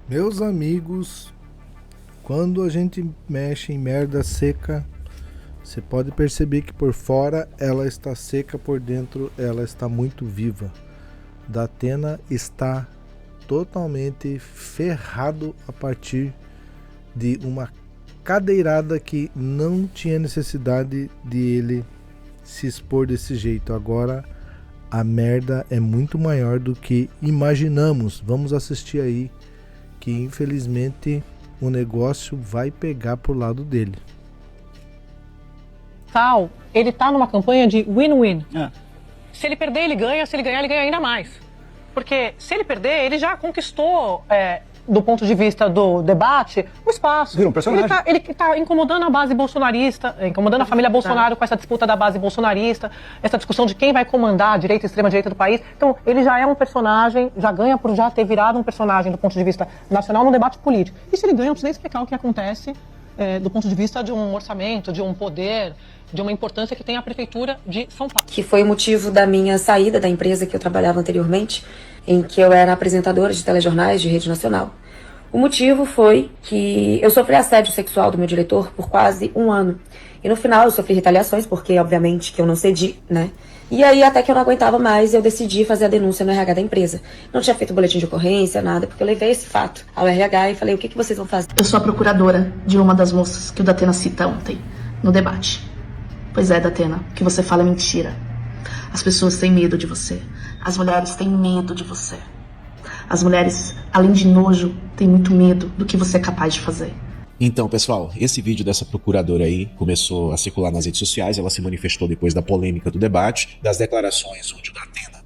Meus amigos, quando a gente mexe em merda seca, você pode perceber que por fora ela está seca, por dentro ela está muito viva. Datena está totalmente ferrado a partir de uma cadeirada que não tinha necessidade de ele se expor desse jeito. Agora a merda é muito maior do que imaginamos. Vamos assistir aí que infelizmente o negócio vai pegar pro lado dele. Ele tá numa campanha de win-win. Se ele perder, ele ganha. Se ele ganhar, ele ganha ainda mais. Porque se ele perder, ele já conquistou, do ponto de vista do debate, o espaço. Vira um personagem. Ele tá incomodando a base bolsonarista, incomodando a família Bolsonaro com essa disputa da base bolsonarista, essa discussão de quem vai comandar a direita e a extrema-direita do país. Então, ele já é um personagem, já ganha por já ter virado um personagem do ponto de vista nacional no debate político. E se ele ganha, não precisa nem explicar o que acontece do ponto de vista de um orçamento, de um poder, de uma importância que tem a Prefeitura de São Paulo. Que foi o motivo da minha saída da empresa que eu trabalhava anteriormente, em que eu era apresentadora de telejornais de rede nacional. O motivo foi que eu sofri assédio sexual do meu diretor por quase um ano. E no final eu sofri retaliações, porque obviamente que eu não cedi, né? E aí até que eu não aguentava mais, eu decidi fazer a denúncia no RH da empresa. Não tinha feito boletim de ocorrência, nada, porque eu levei esse fato ao RH e falei, o que vocês vão fazer? Eu sou a procuradora de uma das moças que o Datena cita ontem, no debate. Pois é, Datena, o que você fala é mentira. As pessoas têm medo de você. As mulheres têm medo de você. As mulheres, além de nojo, têm muito medo do que você é capaz de fazer. Então, pessoal, esse vídeo dessa procuradora aí começou a circular nas redes sociais. Ela se manifestou depois da polêmica do debate, das declarações onde o Datena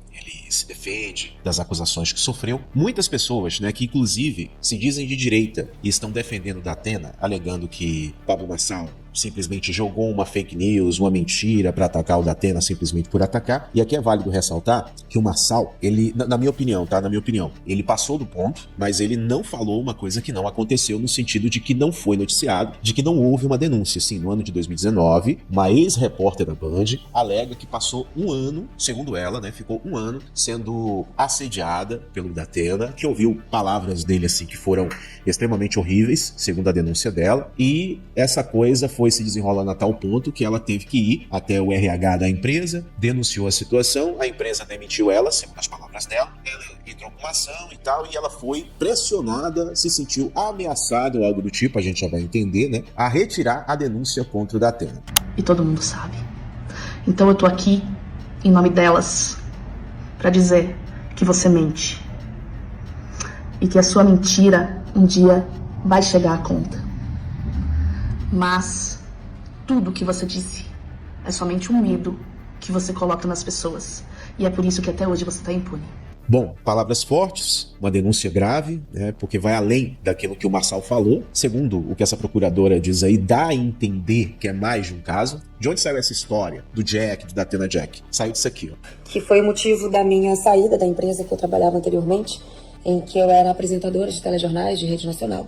se defende das acusações que sofreu. Muitas pessoas, né, que inclusive se dizem de direita e estão defendendo o Datena, alegando que Pablo Marçal simplesmente jogou uma fake news, uma mentira para atacar o Datena simplesmente por atacar. E aqui é válido ressaltar que o Marçal, ele, na minha opinião, tá? Na minha opinião, ele passou do ponto, mas ele não falou uma coisa que não aconteceu, no sentido de que não foi noticiado, de que não houve uma denúncia. Sim, no ano de 2019, uma ex-repórter da Band alega que passou um ano, segundo ela, né, ficou um ano sendo assediada pelo Datena, que ouviu palavras dele assim que foram extremamente horríveis, segundo a denúncia dela, e essa coisa foi se desenrolando a tal ponto que ela teve que ir até o RH da empresa, denunciou a situação, a empresa demitiu ela, segundo as palavras dela, ela entrou com uma ação e tal, e ela foi pressionada, se sentiu ameaçada ou algo do tipo, a gente já vai entender, né, a retirar a denúncia contra o Datena. E todo mundo sabe. Então eu tô aqui, em nome delas, pra dizer que você mente. E que a sua mentira, um dia, vai chegar à conta. Mas tudo que você disse é somente um medo que você coloca nas pessoas. E é por isso que até hoje você está impune. Bom, palavras fortes, uma denúncia grave, né, porque vai além daquilo que o Marçal falou. Segundo o que essa procuradora diz aí, dá a entender que é mais de um caso. De onde saiu essa história do Jack, do Datena Jack? Saiu disso aqui, ó. Que foi o motivo da minha saída da empresa que eu trabalhava anteriormente, em que eu era apresentadora de telejornais de rede nacional.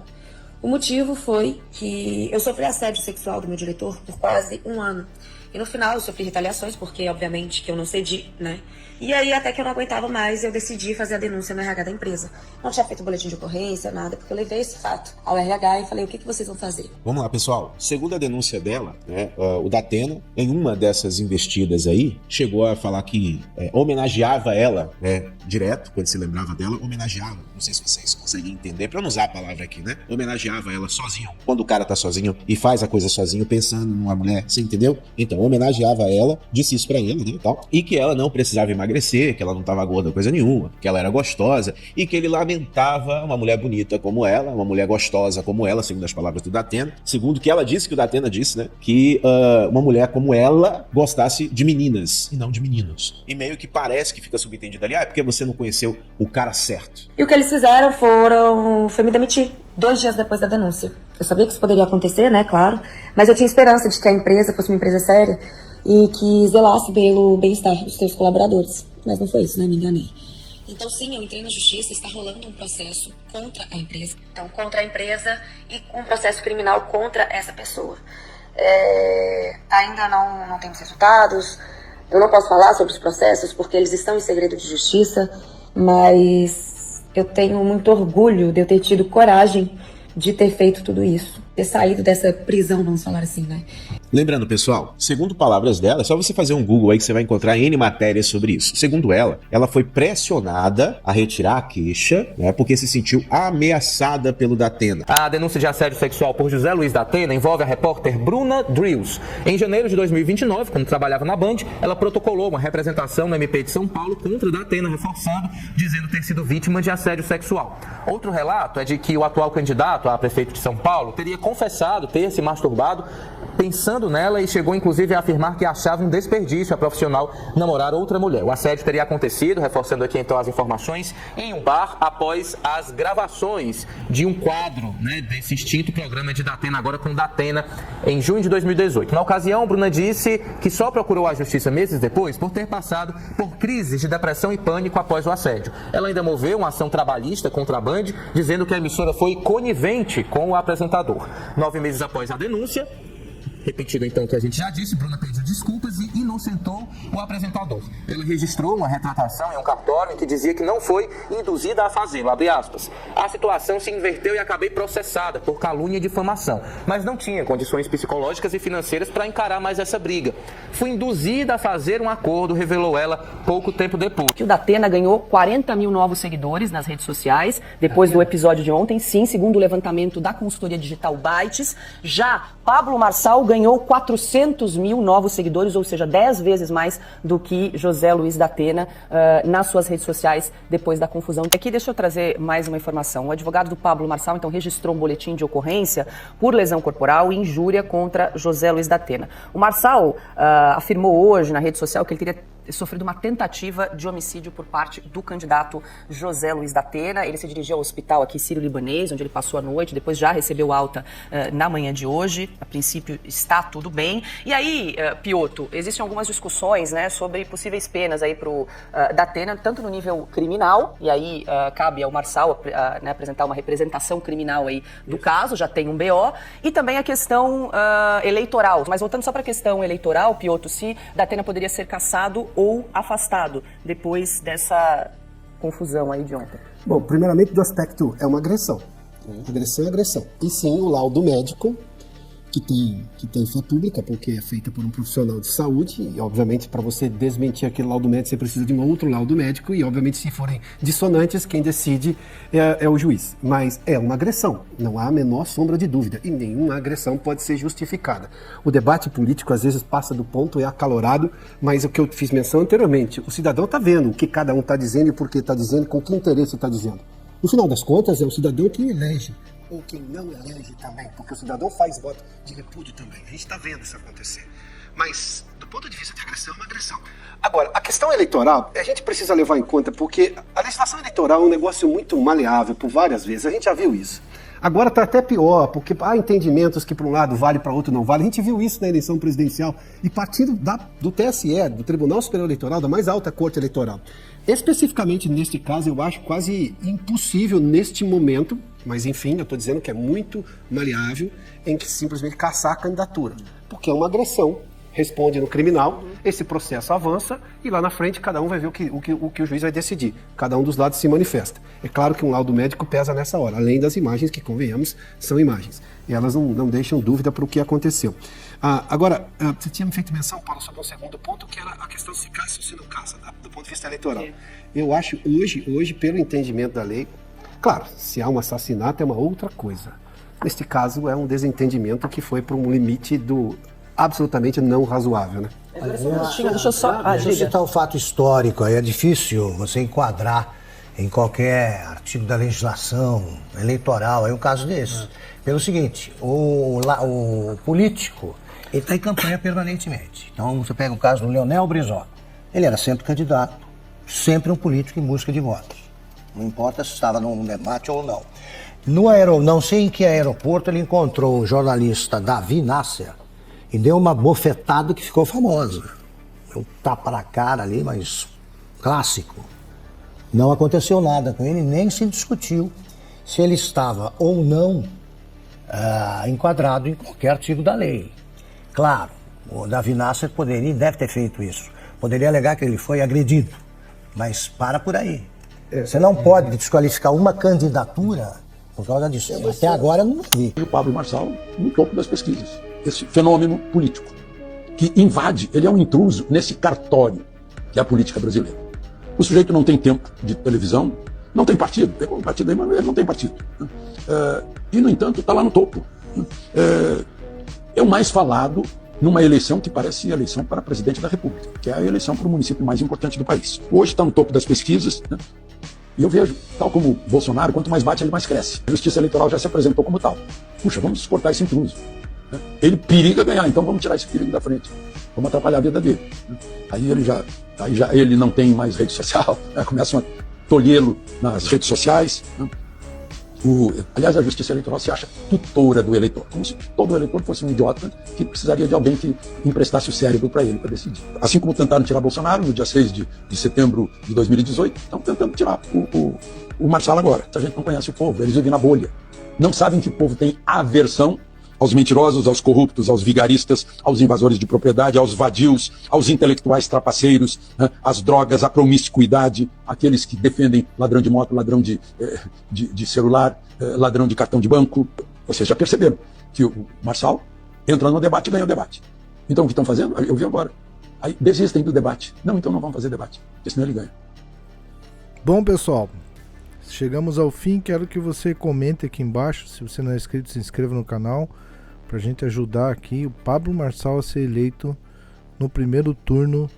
O motivo foi que eu sofri assédio sexual do meu diretor por quase um ano. E no final eu sofri retaliações, porque obviamente que eu não cedi, né? E aí até que eu não aguentava mais, eu decidi fazer a denúncia no RH da empresa. Não tinha feito boletim de ocorrência, nada, porque eu levei esse fato ao RH e falei, o que vocês vão fazer? Vamos lá, pessoal. Segundo a denúncia dela, né, o Datena, em uma dessas investidas aí, chegou a falar que homenageava ela, né, direto, quando se lembrava dela, homenageava. Não sei se vocês conseguem entender, pra eu não usar a palavra aqui, né? Homenageava ela sozinho. Quando o cara tá sozinho e faz a coisa sozinho, pensando numa mulher, você entendeu? Então, homenageava ela, disse isso pra ele, né, e tal, e que ela não precisava emagrecer, que ela não tava gorda coisa nenhuma, que ela era gostosa, e que ele lamentava uma mulher bonita como ela, uma mulher gostosa como ela, segundo as palavras do Datena, segundo que ela disse, que o Datena disse, né, que uma mulher como ela gostasse de meninas, e não de meninos. E meio que parece que fica subentendido ali, é porque você não conheceu o cara certo. E o que eles fizeram foi me demitir 2 dias depois da denúncia. Eu sabia que isso poderia acontecer, né, claro, mas eu tinha esperança de que a empresa fosse uma empresa séria e que zelasse pelo bem-estar dos seus colaboradores. Mas não foi isso, né, me enganei. Então sim, eu entrei na justiça, está rolando um processo contra a empresa. Então, contra a empresa e um processo criminal contra essa pessoa. Ainda não temos resultados, eu não posso falar sobre os processos porque eles estão em segredo de justiça, mas Eu tenho muito orgulho de eu ter tido coragem de ter feito tudo isso, ter saído dessa prisão, vamos falar assim, né? Lembrando, pessoal, segundo palavras dela, é só você fazer um Google aí que você vai encontrar N matérias sobre isso. Segundo ela foi pressionada a retirar a queixa, né, porque se sentiu ameaçada pelo Datena. A denúncia de assédio sexual por José Luiz Datena envolve a repórter Bruna Drills. Em janeiro de 2029, quando trabalhava na Band, ela protocolou uma representação no MP de São Paulo contra Datena, reforçando, dizendo ter sido vítima de assédio sexual. Outro relato é de que o atual candidato a prefeito de São Paulo teria confessado ter se masturbado pensando nela e chegou inclusive a afirmar que achava um desperdício a profissional namorar outra mulher. O assédio teria acontecido, reforçando aqui então as informações, em um bar após as gravações de um quadro, né, desse extinto programa de Datena, agora com Datena, em junho de 2018. Na ocasião, Bruna disse que só procurou a justiça meses depois por ter passado por crises de depressão e pânico após o assédio. Ela ainda moveu uma ação trabalhista contra a Band, dizendo que a emissora foi conivente com o apresentador. 9 meses após a denúncia, repetido então o que a gente já disse, Bruna pediu desculpas e inocentou o apresentador. Ele registrou uma retratação em um cartório em que dizia que não foi induzida a fazê-lo, abre aspas. A situação se inverteu e acabei processada por calúnia e difamação, mas não tinha condições psicológicas e financeiras para encarar mais essa briga. Fui induzida a fazer um acordo, revelou ela pouco tempo depois. O Datena ganhou 40 mil novos seguidores nas redes sociais, depois do episódio de ontem, sim, segundo o levantamento da consultoria digital Bytes. Já Pablo Marçal ganhou 400 mil novos seguidores, ou seja, 10 vezes mais do que José Luiz Datena nas suas redes sociais depois da confusão. Aqui deixa eu trazer mais uma informação. O advogado do Pablo Marçal, então, registrou um boletim de ocorrência por lesão corporal e injúria contra José Luiz Datena. O Marçal afirmou hoje na rede social que ele teria sofrido uma tentativa de homicídio por parte do candidato José Luiz Datena. Ele se dirigiu ao hospital aqui sírio-libanês, onde ele passou a noite, depois já recebeu alta na manhã de hoje. A princípio está tudo bem. E aí, Piotto, existem algumas discussões, né, sobre possíveis penas aí para o Datena, tanto no nível criminal, e aí cabe ao Marçal né, apresentar uma representação criminal aí do caso, já tem um BO, e também a questão eleitoral. Mas voltando só para a questão eleitoral, Piotto, se Datena poderia ser cassado ou afastado depois dessa confusão aí de ontem? Bom, primeiramente do aspecto, é uma agressão. Agressão é agressão. E sim, o laudo médico, que tem fé pública, porque é feita por um profissional de saúde, e obviamente para você desmentir aquele laudo médico, você precisa de um outro laudo médico, e obviamente se forem dissonantes, quem decide é o juiz. Mas é uma agressão, não há a menor sombra de dúvida, e nenhuma agressão pode ser justificada. O debate político às vezes passa do ponto, é acalorado, mas o que eu fiz menção anteriormente, o cidadão está vendo o que cada um está dizendo e por que está dizendo, com que interesse está dizendo. No final das contas, é o cidadão quem elege, ou quem não elege também, porque o cidadão faz voto de repúdio também. A gente está vendo isso acontecer. Mas, do ponto de vista de agressão, é uma agressão. Agora, a questão eleitoral, a gente precisa levar em conta, porque a legislação eleitoral é um negócio muito maleável por várias vezes, a gente já viu isso. Agora está até pior, porque há entendimentos que para um lado vale, para outro não vale. A gente viu isso na eleição presidencial e partindo do TSE, do Tribunal Superior Eleitoral, da mais alta corte eleitoral. Especificamente neste caso, eu acho quase impossível neste momento, mas enfim, eu estou dizendo que é muito maleável, em que simplesmente caçar a candidatura, porque é uma agressão, responde no criminal, esse processo avança e lá na frente cada um vai ver o que o juiz vai decidir, cada um dos lados se manifesta. É claro que um laudo médico pesa nessa hora, além das imagens que, convenhamos, são imagens, e elas não deixam dúvida para o que aconteceu. Agora, você tinha me feito menção, Paulo, sobre um segundo ponto, que era a questão se caça ou se não caça, do ponto de vista eleitoral. Eu acho, hoje, pelo entendimento da lei, claro, se há um assassinato é uma outra coisa. Neste caso, é um desentendimento que foi para um limite do absolutamente não razoável, né? Deixa eu só citar um fato histórico, aí é difícil você enquadrar em qualquer artigo da legislação eleitoral, é um caso desse. Pelo seguinte, o político, ele está em campanha permanentemente. Então, você pega o caso do Leonel Brizola. Ele era sempre candidato, sempre um político em busca de votos. Não importa se estava num debate ou não. Não sei em que aeroporto ele encontrou o jornalista Davi Nasser e deu uma bofetada que ficou famosa. Um tapa na cara ali, mas clássico. Não aconteceu nada com ele, nem se discutiu se ele estava ou não enquadrado em qualquer artigo da lei. Claro, o Davi Nasser poderia e deve ter feito isso. Poderia alegar que ele foi agredido, mas para por aí. Você não pode desqualificar uma candidatura por causa disso. Até agora eu não vi. E o Pablo Marçal no topo das pesquisas. Esse fenômeno político que invade, ele é um intruso nesse cartório que é a política brasileira. O sujeito não tem tempo de televisão, não tem partido, pegou um partido aí, mas ele não tem partido. E, no entanto, está lá no topo. É o mais falado numa eleição que parece eleição para presidente da República, que é a eleição para o município mais importante do país. Hoje está no topo das pesquisas, né? E eu vejo, tal como Bolsonaro, quanto mais bate, ele mais cresce. A Justiça Eleitoral já se apresentou como tal. Puxa, vamos cortar esse intruso. Ele periga ganhar, então vamos tirar esse perigo da frente. Vamos atrapalhar a vida dele. Aí ele não tem mais rede social, né? Começam a tolhê-lo nas redes sociais. Né? Aliás, a Justiça Eleitoral se acha tutora do eleitor, como se todo eleitor fosse um idiota que precisaria de alguém que emprestasse o cérebro para ele, para decidir. Assim como tentaram tirar Bolsonaro no dia 6 de setembro de 2018, estão tentando tirar o Marçal agora. A gente não conhece o povo, eles vivem na bolha. Não sabem que o povo tem aversão aos mentirosos, aos corruptos, aos vigaristas, aos invasores de propriedade, aos vadios, aos intelectuais trapaceiros, né, às drogas, à promiscuidade, aqueles que defendem ladrão de moto, ladrão de celular, ladrão de cartão de banco. Vocês já perceberam que o Marçal entra no debate e ganha o debate. Então o que estão fazendo? Eu vi agora. Aí desistem do debate. Não, então não vamos fazer debate, porque senão ele ganha. Bom, pessoal, chegamos ao fim. Quero que você comente aqui embaixo. Se você não é inscrito, se inscreva no canal, para a gente ajudar aqui o Pablo Marçal a ser eleito no primeiro turno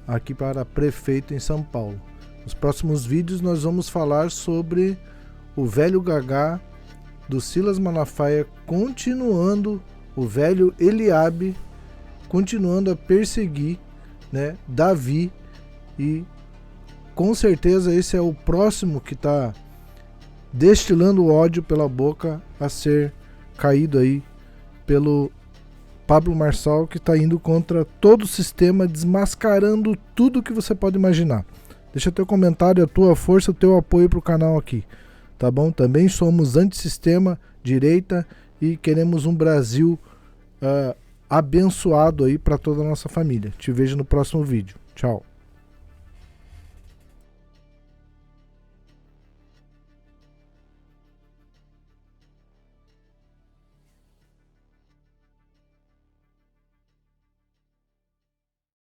aqui para prefeito em São Paulo. Nos próximos vídeos nós vamos falar sobre o velho Gagá do Silas Malafaia continuando, o velho Eliabe continuando a perseguir, né, Davi, e com certeza esse é o próximo que está destilando ódio pela boca a ser caído aí pelo Pablo Marçal, que está indo contra todo o sistema, desmascarando tudo que você pode imaginar. Deixa teu comentário, a tua força, o teu apoio para o canal aqui, tá bom? Também somos antissistema, direita, e queremos um Brasil abençoado aí para toda a nossa família. Te vejo no próximo vídeo. Tchau.